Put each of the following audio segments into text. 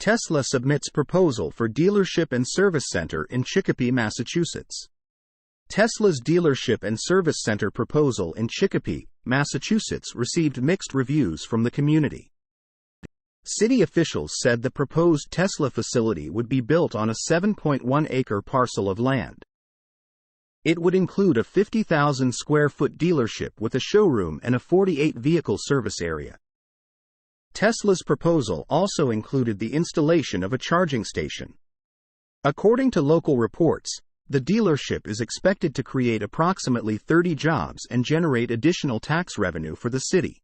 Tesla submits proposal for dealership and service center in Chicopee, Massachusetts. Tesla's dealership and service center proposal in Chicopee, Massachusetts received mixed reviews from the community. City officials said the proposed Tesla facility would be built on a 7.1-acre parcel of land. It would include a 50,000 square foot dealership with a showroom and a 48-vehicle service area. Tesla's proposal also included the installation of a charging station. According to local reports, the dealership is expected to create approximately 30 jobs and generate additional tax revenue for the city.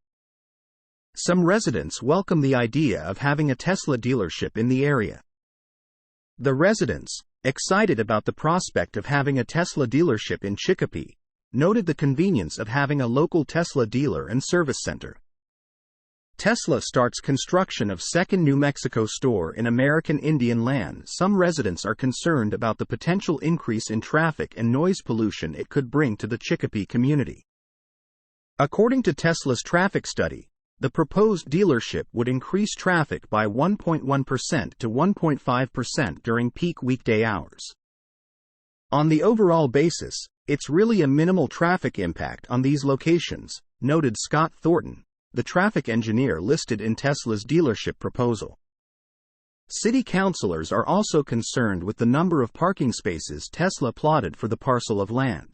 Some residents welcome the idea of having a Tesla dealership in the area. The residents, excited about the prospect of having a Tesla dealership in Chicopee, noted the convenience of having a local Tesla dealer and service center. Tesla starts construction of second New Mexico store in American Indian land. Some residents are concerned about the potential increase in traffic and noise pollution it could bring to the Chicopee community. According to Tesla's traffic study, the proposed dealership would increase traffic by 1.1% to 1.5% during peak weekday hours. On the overall basis, it's really a minimal traffic impact on these locations, noted Scott Thornton, the traffic engineer listed in Tesla's dealership proposal. City councilors are also concerned with the number of parking spaces Tesla plotted for the parcel of land.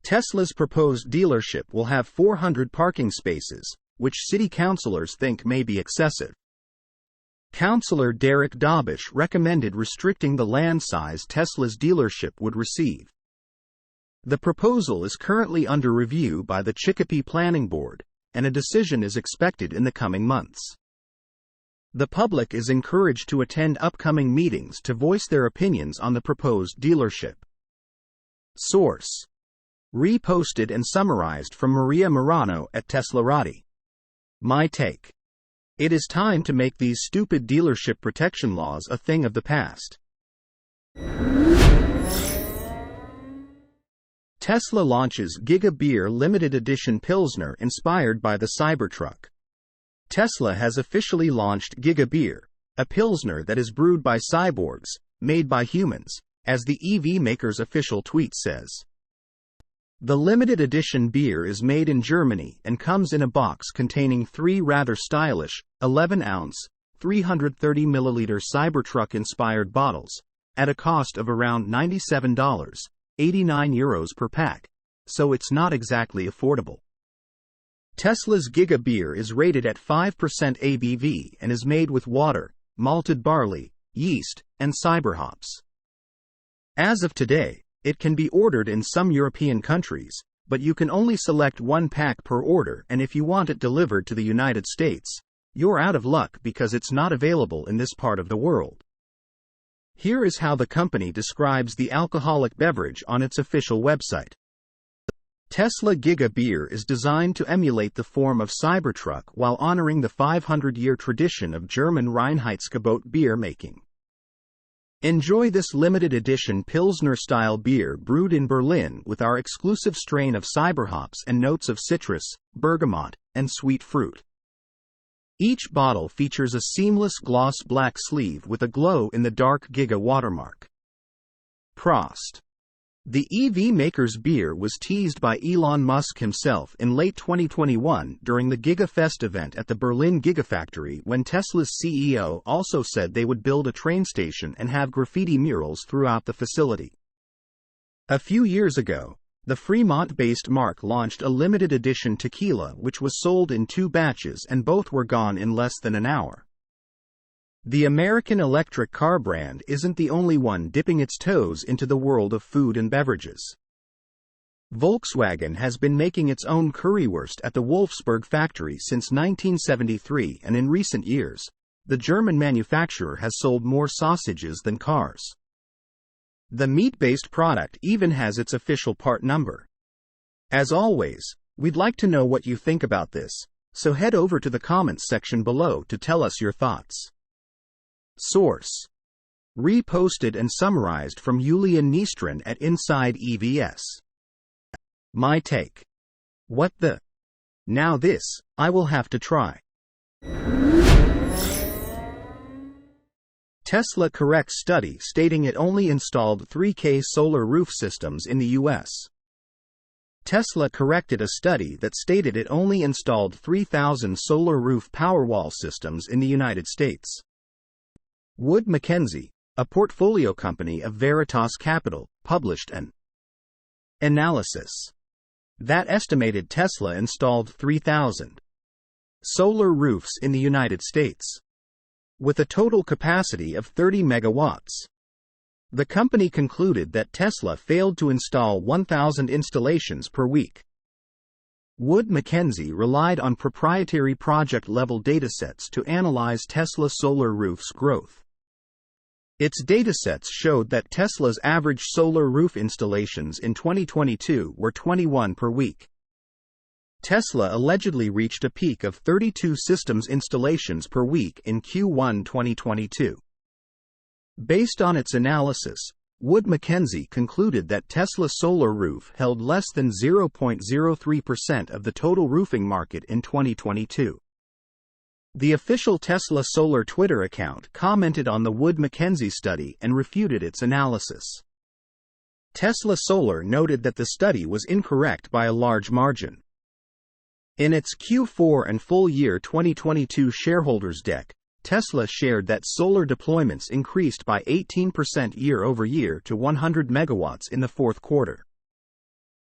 Tesla's proposed dealership will have 400 parking spaces, which city councilors think may be excessive. Councilor Derek Dobish recommended restricting the land size Tesla's dealership would receive. The proposal is currently under review by the Chicopee Planning Board, and a decision is expected in the coming months. The public is encouraged to attend upcoming meetings to voice their opinions on the proposed dealership. Source: reposted and summarized from Maria Morano at Teslarati. My take: it is time to make these stupid dealership protection laws a thing of the past. Tesla launches GigaBier limited edition Pilsner inspired by the Cybertruck. Tesla has officially launched GigaBier, a Pilsner that is brewed by cyborgs, made by humans, as the EV maker's official tweet says. The limited edition beer is made in Germany and comes in a box containing 3 rather stylish, 11-ounce, 330-milliliter Cybertruck-inspired bottles, at a cost of around $97, 89 euros per pack, so it's not exactly affordable. Tesla's GigaBier is rated at 5% ABV and is made with water, malted barley, yeast, and cyber hops. As of today, it can be ordered in some European countries, but you can only select 1 pack per order, and if you want it delivered to the United States, you're out of luck because it's not available in this part of the world. Here is how the company describes the alcoholic beverage on its official website. Tesla GigaBier is designed to emulate the form of Cybertruck while honoring the 500-year tradition of German Reinheitsgebot beer making. Enjoy this limited edition Pilsner-style beer brewed in Berlin with our exclusive strain of cyberhops and notes of citrus, bergamot, and sweet fruit. Each bottle features a seamless gloss black sleeve with a glow-in-the-dark Giga watermark. Prost. The EV maker's beer was teased by Elon Musk himself in late 2021 during the GigaFest event at the Berlin Gigafactory, when Tesla's CEO also said they would build a train station and have graffiti murals throughout the facility. A few years ago, the Fremont-based Mark launched a limited edition tequila which was sold in 2 batches and both were gone in less than an hour. The American electric car brand isn't the only one dipping its toes into the world of food and beverages. Volkswagen has been making its own currywurst at the Wolfsburg factory since 1973, and in recent years, the German manufacturer has sold more sausages than cars. The meat-based product even has its official part number. As always, we'd like to know what you think about this, so head over to the comments section below to tell us your thoughts. Source: reposted and summarized from Julian Nystrom at Inside EVS. My take: what the? Now this, I will have to try. Tesla corrects study stating it only installed 3K solar roof systems in the U.S. Tesla corrected a study that stated it only installed 3,000 solar roof Powerwall systems in the United States. Wood Mackenzie, a portfolio company of Veritas Capital, published an analysis that estimated Tesla installed 3,000 solar roofs in the United States, with a total capacity of 30 megawatts. The company concluded that Tesla failed to install 1,000 installations per week. Wood Mackenzie relied on proprietary project-level datasets to analyze Tesla solar roofs' growth. Its datasets showed that Tesla's average solar roof installations in 2022 were 21 per week. Tesla allegedly reached a peak of 32 systems installations per week in Q1 2022. Based on its analysis, Wood Mackenzie concluded that Tesla solar roof held less than 0.03% of the total roofing market in 2022. The official Tesla Solar Twitter account commented on the Wood Mackenzie study and refuted its analysis. Tesla Solar noted that the study was incorrect by a large margin. In its Q4 and full year 2022 shareholders deck, Tesla shared that solar deployments increased by 18% year-over-year to 100 megawatts in the fourth quarter.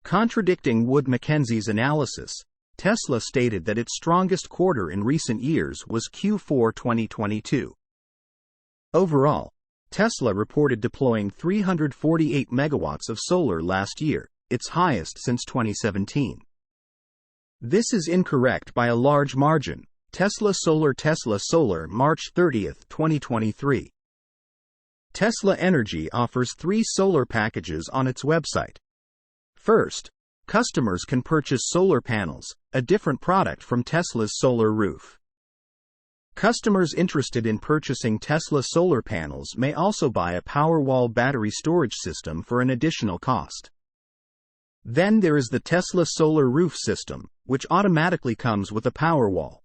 Contradicting Wood Mackenzie's analysis, Tesla stated that its strongest quarter in recent years was Q4 2022. Overall, Tesla reported deploying 348 megawatts of solar last year, its highest since 2017. This is incorrect by a large margin. Tesla Solar March 30, 2023. Tesla Energy offers 3 solar packages on its website. First, customers can purchase solar panels, a different product from Tesla's solar roof. Customers interested in purchasing Tesla solar panels may also buy a Powerwall battery storage system for an additional cost. Then there is the Tesla solar roof system, which automatically comes with a Powerwall.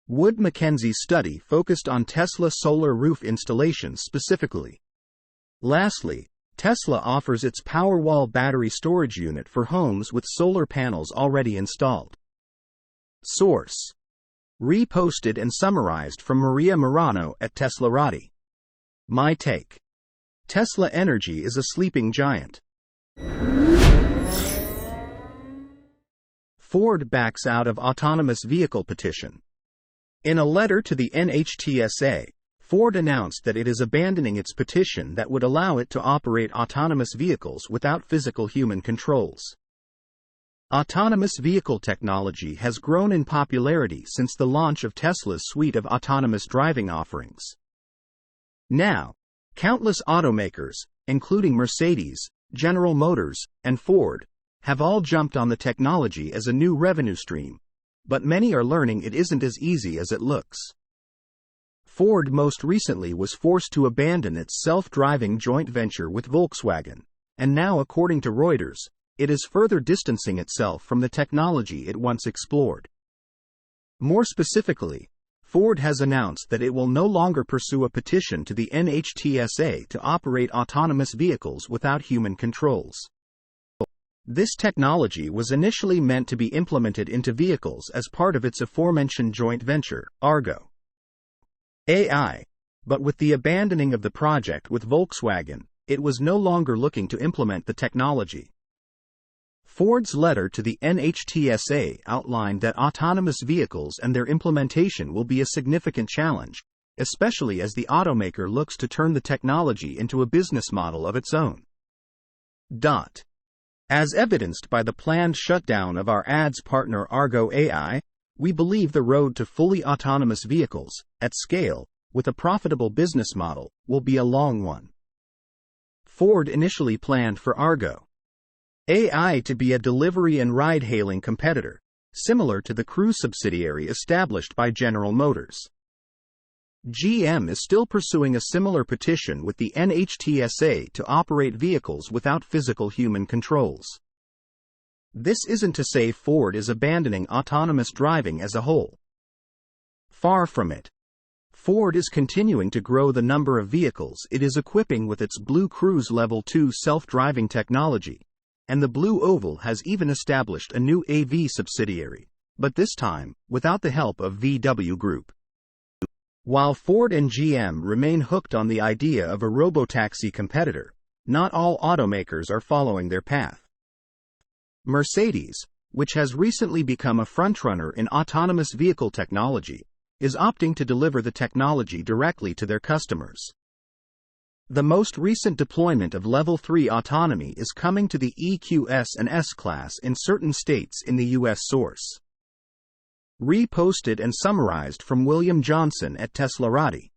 Wood Mackenzie's study focused on Tesla solar roof installations specifically. Lastly, Tesla offers its Powerwall battery storage unit for homes with solar panels already installed. Source: reposted and summarized from Maria Morano at Teslarati. My take: Tesla Energy is a sleeping giant. Ford backs out of autonomous vehicle petition. In a letter to the NHTSA, Ford announced that it is abandoning its petition that would allow it to operate autonomous vehicles without physical human controls. Autonomous vehicle technology has grown in popularity since the launch of Tesla's suite of autonomous driving offerings. Now, countless automakers, including Mercedes, General Motors, and Ford, have all jumped on the technology as a new revenue stream, but many are learning it isn't as easy as it looks. Ford most recently was forced to abandon its self-driving joint venture with Volkswagen, and now, according to Reuters, it is further distancing itself from the technology it once explored. More specifically, Ford has announced that it will no longer pursue a petition to the NHTSA to operate autonomous vehicles without human controls. This technology was initially meant to be implemented into vehicles as part of its aforementioned joint venture, Argo AI, but with the abandoning of the project with Volkswagen, it was no longer looking to implement the technology. Ford's letter to the NHTSA outlined that autonomous vehicles and their implementation will be a significant challenge, especially as the automaker looks to turn the technology into a business model of its own. As evidenced by the planned shutdown of our ads partner Argo AI, we believe the road to fully autonomous vehicles, at scale, with a profitable business model, will be a long one. Ford initially planned for Argo AI to be a delivery and ride-hailing competitor, similar to the Cruise subsidiary established by General Motors. GM is still pursuing a similar petition with the NHTSA to operate vehicles without physical human controls. This isn't to say Ford is abandoning autonomous driving as a whole. Far from it. Ford is continuing to grow the number of vehicles it is equipping with its Blue Cruise Level 2 self-driving technology, and the Blue Oval has even established a new AV subsidiary, but this time, without the help of VW Group. While Ford and GM remain hooked on the idea of a robotaxi competitor, not all automakers are following their path. Mercedes, which has recently become a frontrunner in autonomous vehicle technology, is opting to deliver the technology directly to their customers. The most recent deployment of Level 3 autonomy is coming to the EQS and S-Class in certain states in the U.S. Source. Reposted and summarized from William Johnson at Teslarati.